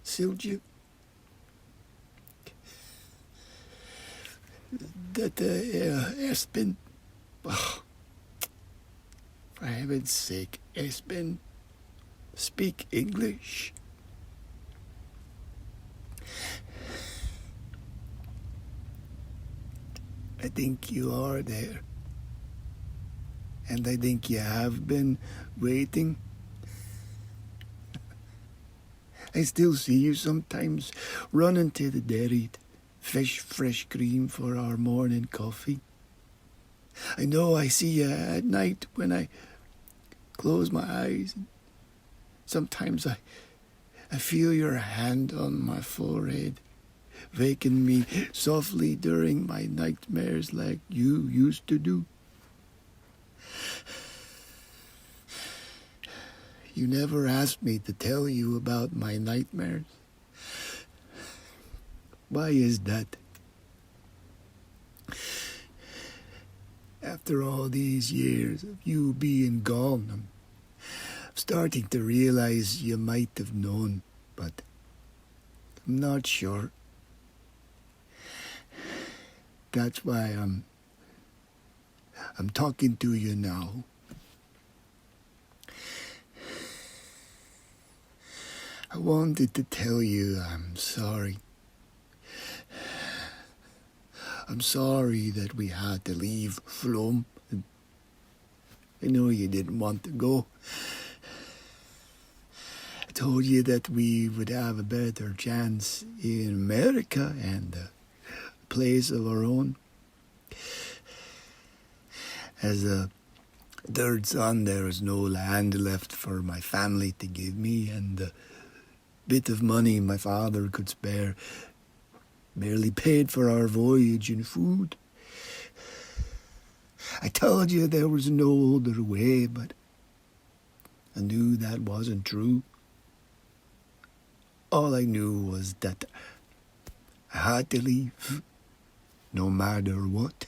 Sylvia, that Espen, oh, for heaven's sake, Espen, speak English. I think you are there. And I think you have been waiting. I still see you sometimes running to the dairy to fish fresh cream for our morning coffee. I know I see you at night when I close my eyes. Sometimes I feel your hand on my forehead, waking me softly during my nightmares like you used to do. You never asked me to tell you about my nightmares. Why is that? After all these years of you being gone, I'm starting to realize you might have known, but I'm not sure. That's why I'm talking to you now. I wanted to tell you I'm sorry. I'm sorry that we had to leave Flom. I know you didn't want to go. I told you that we would have a better chance in America and a place of our own. As a third son, there was no land left for my family to give me, and the bit of money my father could spare barely paid for our voyage and food. I told you there was no other way, but I knew that wasn't true. All I knew was that I had to leave, no matter what.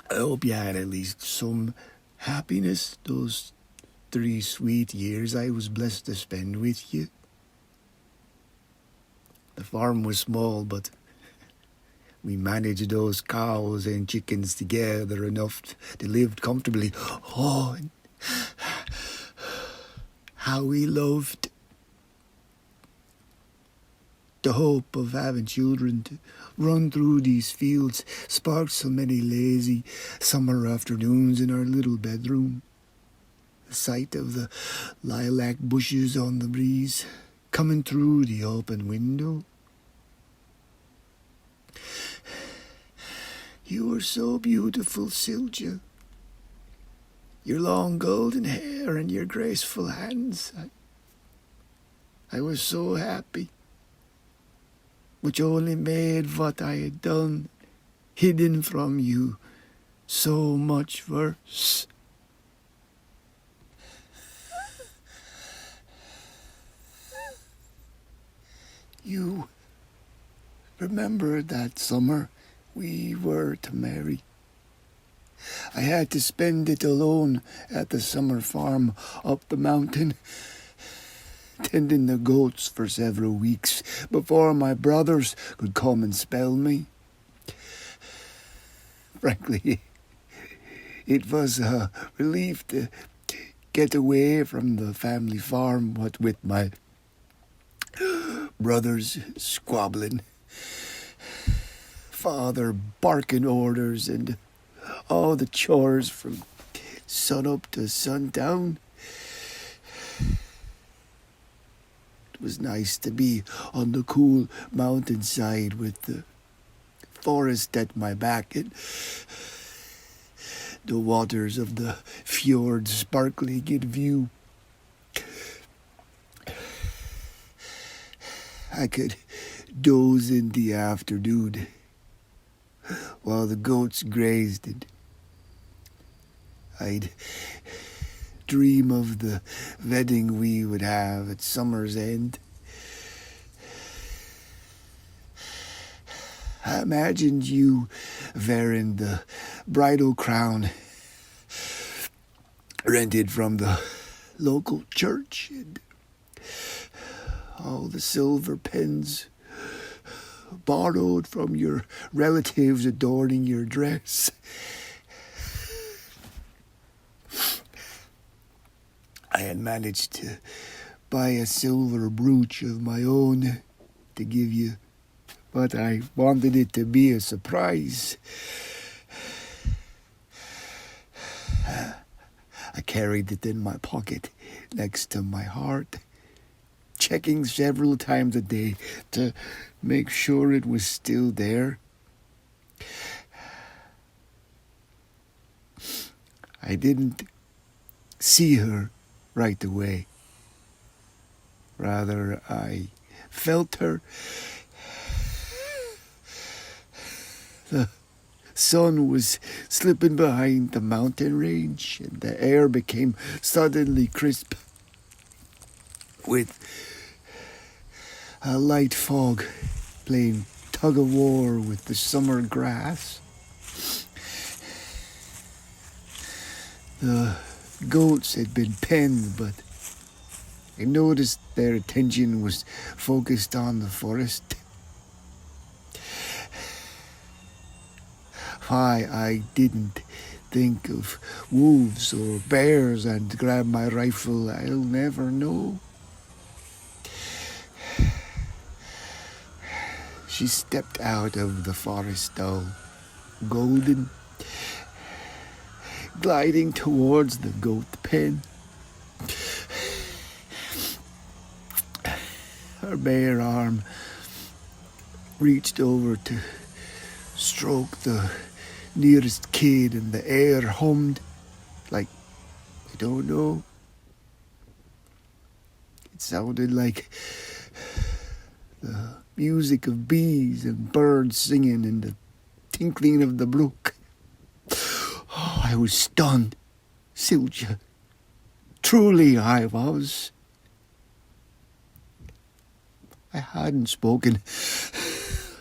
I hope you had at least some happiness those 3 sweet years I was blessed to spend with you. The farm was small, but we managed those cows and chickens together enough to live comfortably. Oh, and how we loved the hope of having children to run through these fields, sparked so many lazy summer afternoons in our little bedroom. The sight of the lilac bushes on the breeze coming through the open window. You were so beautiful, Sylvia. Your long golden hair and your graceful hands. I was so happy, which only made what I had done, hidden from you, so much worse. You remember that summer we were to marry? I had to spend it alone at the summer farm up the mountain, tending the goats for several weeks before my brothers could come and spell me. Frankly, it was a relief to get away from the family farm, what with my brothers squabbling, father barking orders, and all the chores from sun up to sundown. It was nice to be on the cool mountainside with the forest at my back and the waters of the fjord sparkling in view. I could doze in the afternoon while the goats grazed, and I'd dream of the wedding we would have at summer's end. I imagined you wearing the bridal crown rented from the local church and all the silver pins borrowed from your relatives adorning your dress. I had managed to buy a silver brooch of my own to give you, but I wanted it to be a surprise. I carried it in my pocket next to my heart, checking several times a day to make sure it was still there. I didn't see her right away. Rather, I felt her. The sun was slipping behind the mountain range, and the air became suddenly crisp with a light fog playing tug-of-war with the summer grass. The goats had been penned, but I noticed their attention was focused on the forest. Why I didn't think of wolves or bears and grab my rifle, I'll never know. She stepped out of the forest, all golden, gliding towards the goat pen. Her bare arm reached over to stroke the nearest kid, and the air hummed like, I don't know. It sounded like the music of bees and birds singing and the tinkling of the brook. Oh, I was stunned, Sylvia. Truly I was. I hadn't spoken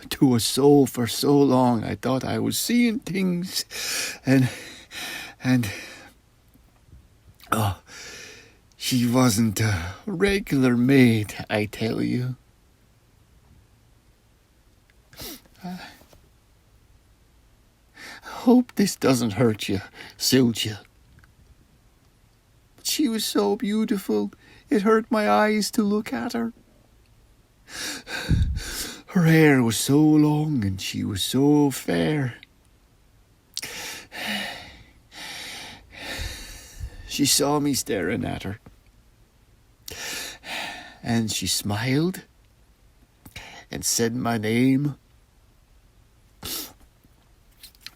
to a soul for so long. I thought I was seeing things, and she wasn't a regular maid, I tell you. I hope this doesn't hurt you, Sylvia. But she was so beautiful, it hurt my eyes to look at her. Her hair was so long and she was so fair. She saw me staring at her, and she smiled and said my name.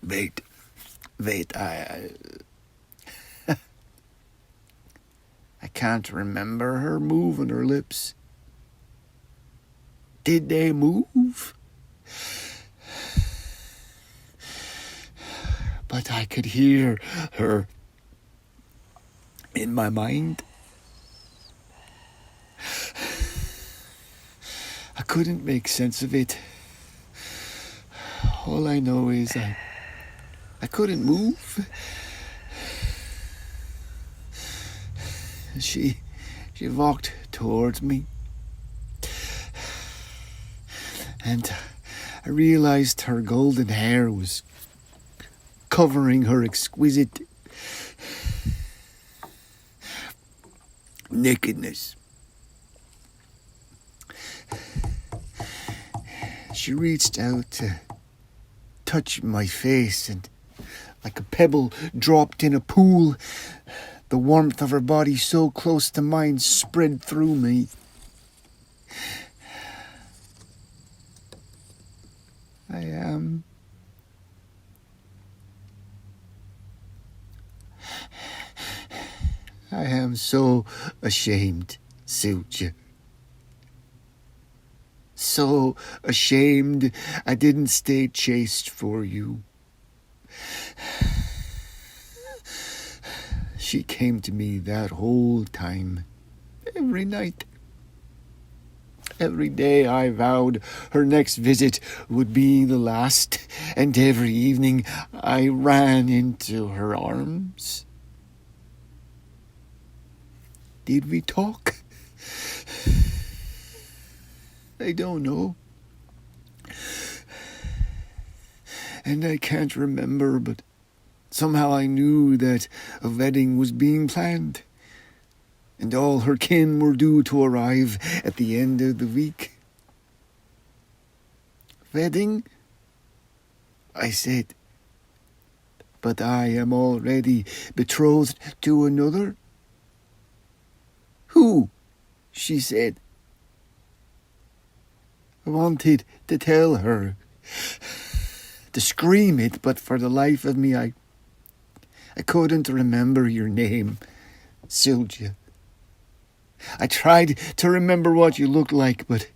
Wait, I can't remember her moving her lips. Did they move? But I could hear her in my mind. I couldn't make sense of it. All I know is I couldn't move. She walked towards me, and I realized her golden hair was covering her exquisite nakedness. She reached out to touch my face, and like a pebble dropped in a pool, the warmth of her body so close to mine spread through me. I am so ashamed, Sylvia. So ashamed I didn't stay chaste for you. She came to me that whole time, every night. Every day I vowed her next visit would be the last, and every evening I ran into her arms. Did we talk? I don't know. And I can't remember, but somehow I knew that a wedding was being planned, and all her kin were due to arrive at the end of the week. Wedding? I said. But I am already betrothed to another. Who? She said. I wanted to tell her, to scream it, but for the life of me I couldn't remember your name, Sylvia. I tried to remember what you looked like, but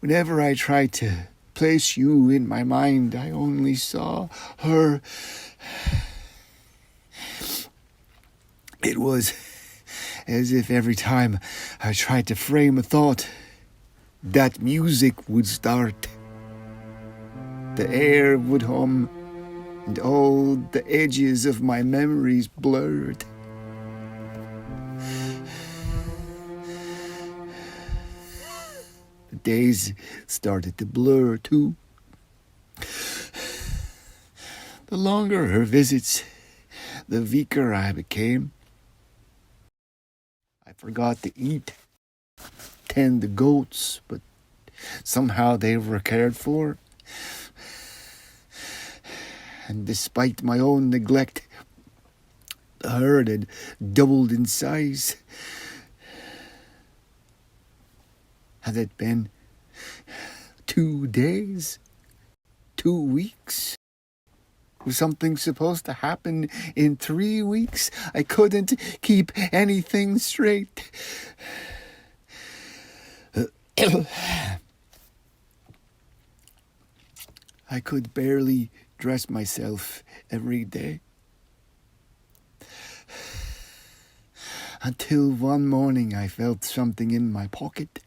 whenever I tried to place you in my mind, I only saw her. It was as if every time I tried to frame a thought, that music would start. The air would hum, and all the edges of my memories blurred. The days started to blur too. The longer her visits, the weaker I became. I forgot to eat, tend the goats, but somehow they were cared for. And despite my own neglect, the herd had doubled in size. Had it been 2 days? 2 weeks? Was something supposed to happen in 3 weeks? I couldn't keep anything straight. I could barely dress myself every day. Until one morning I felt something in my pocket.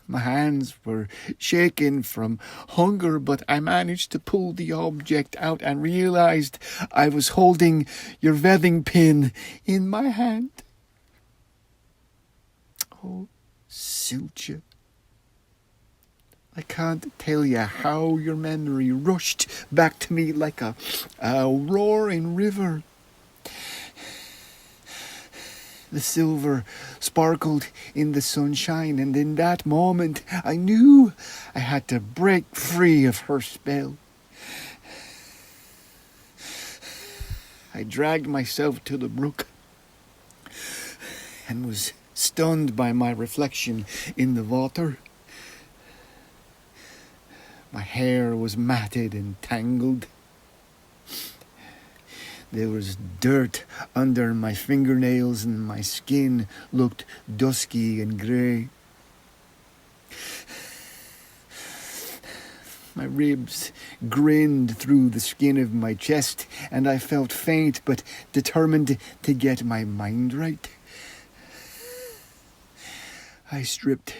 My hands were shaking from hunger, but I managed to pull the object out and realized I was holding your wedding pin in my hand. Oh, Sylvia, I can't tell you how your memory rushed back to me like a roaring river. The silver sparkled in the sunshine, and in that moment I knew I had to break free of her spell. I dragged myself to the brook and was stunned by my reflection in the water. My hair was matted and tangled. There was dirt under my fingernails, and my skin looked dusky and grey. My ribs grinned through the skin of my chest, and I felt faint but determined to get my mind right. I stripped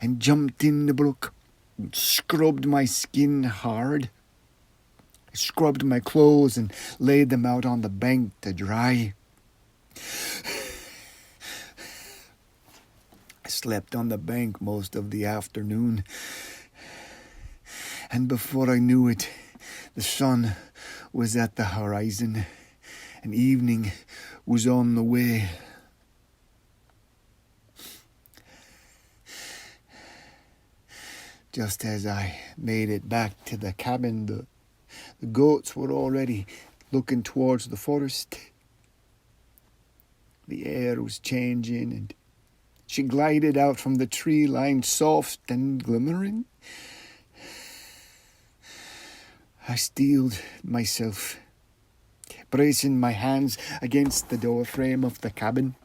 and jumped in the brook, and scrubbed my skin hard. I scrubbed my clothes and laid them out on the bank to dry. I slept on the bank most of the afternoon, and before I knew it, the sun was at the horizon and evening was on the way. Just as I made it back to the cabin, the goats were already looking towards the forest. The air was changing, and she glided out from the tree line, soft and glimmering. I steeled myself, bracing my hands against the door frame of the cabin.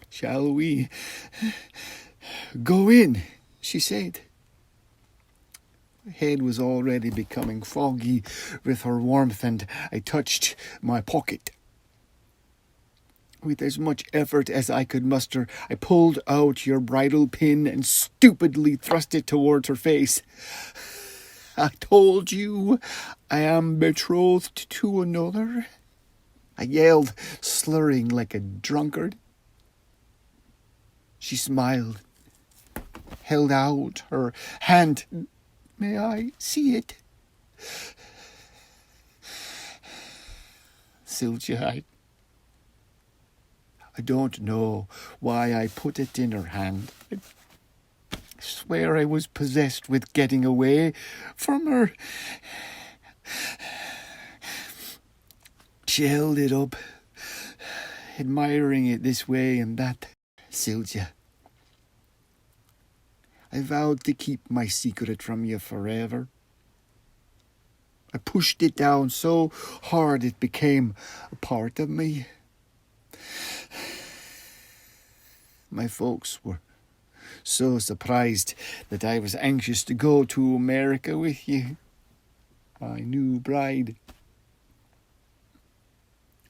"Shall we go in?" she said. My head was already becoming foggy with her warmth, and I touched my pocket. With as much effort as I could muster, I pulled out your bridle pin and stupidly thrust it towards her face. I told you I am betrothed to another, I yelled, slurring like a drunkard. She smiled, held out her hand. May I see it? Sylvia, I don't know why I put it in her hand. I swear I was possessed with getting away from her. She held it up, admiring it this way and that. Sylvia, I vowed to keep my secret from you forever. I pushed it down so hard it became a part of me. My folks were so surprised that I was anxious to go to America with you, my new bride.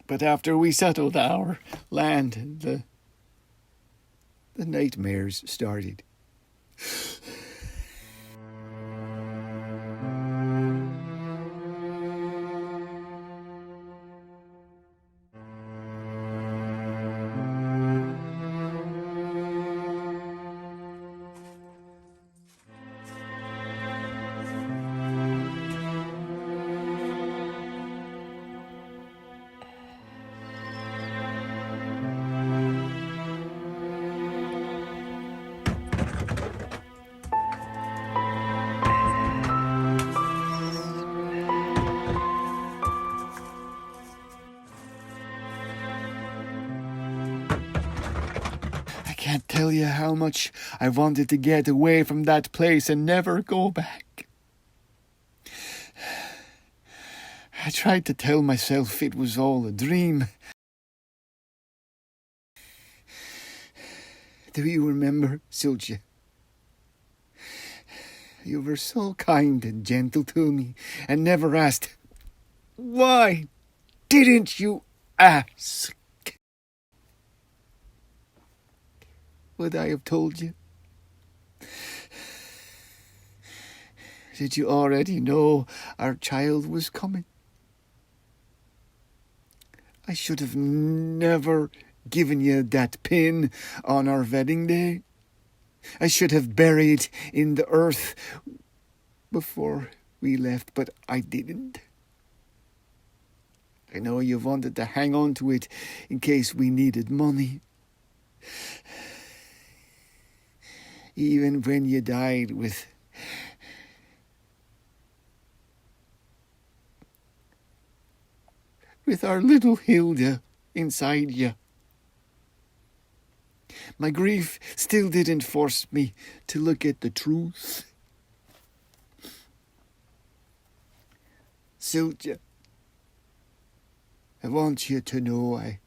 But after we settled our land, the nightmares started. I can't tell you how much I wanted to get away from that place and never go back. I tried to tell myself it was all a dream. Do you remember, Sylvia? You were so kind and gentle to me and never asked, why didn't you ask? Would I have told you? Did you already know our child was coming? I should have never given you that pin on our wedding day. I should have buried in the earth before we left, but I didn't. I know you wanted to hang on to it in case we needed money. Even when you died with our little Hilda inside you. My grief still didn't force me to look at the truth. Sylvia, I want you to know I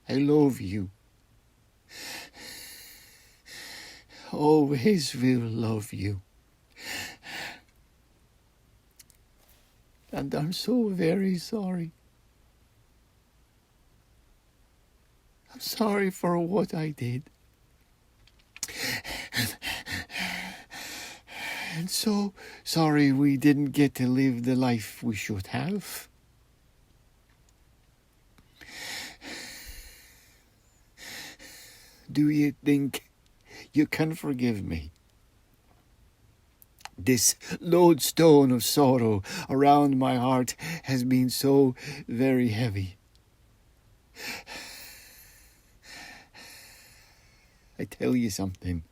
love you. Always will love you. And I'm so very sorry. I'm sorry for what I did. And so sorry we didn't get to live the life we should have. Do you think you can forgive me? This lodestone of sorrow around my heart has been so very heavy. I tell you something.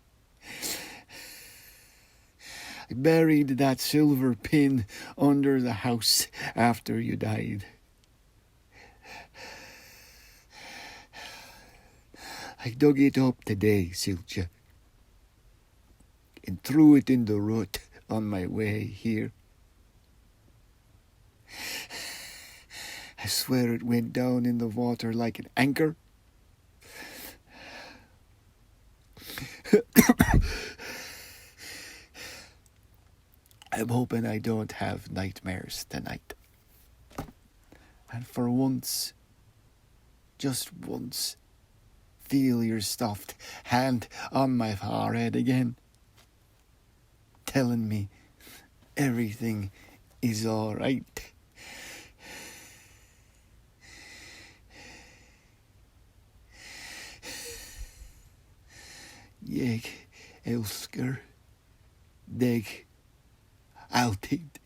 I buried that silver pin under the house after you died. I dug it up today, Sylvia, and threw it in the rut on my way here. I swear it went down in the water like an anchor. I'm hoping I don't have nightmares tonight. And for once, just once, feel your soft hand on my forehead again, telling me everything is all right. Jeg elsker deg alltid.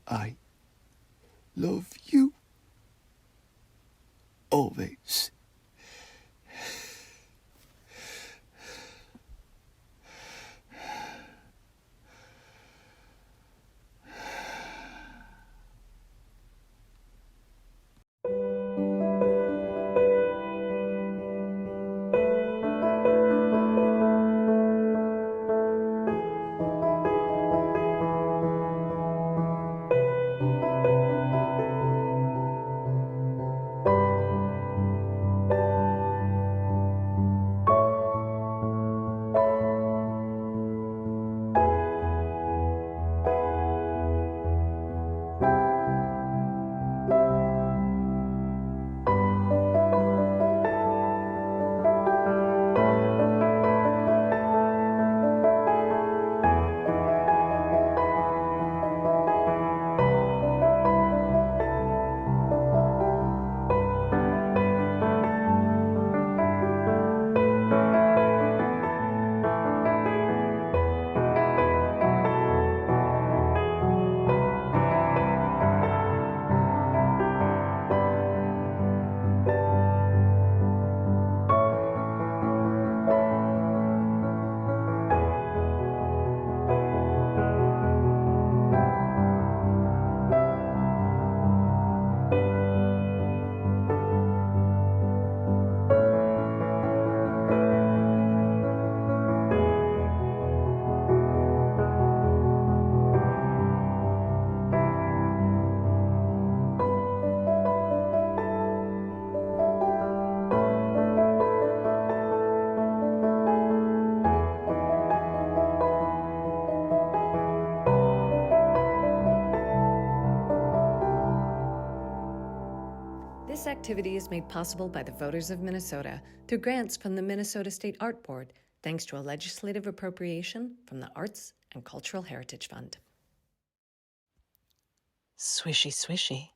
I love you always. This activity is made possible by the voters of Minnesota through grants from the Minnesota State Art Board, thanks to a legislative appropriation from the Arts and Cultural Heritage Fund. Swishy, swishy.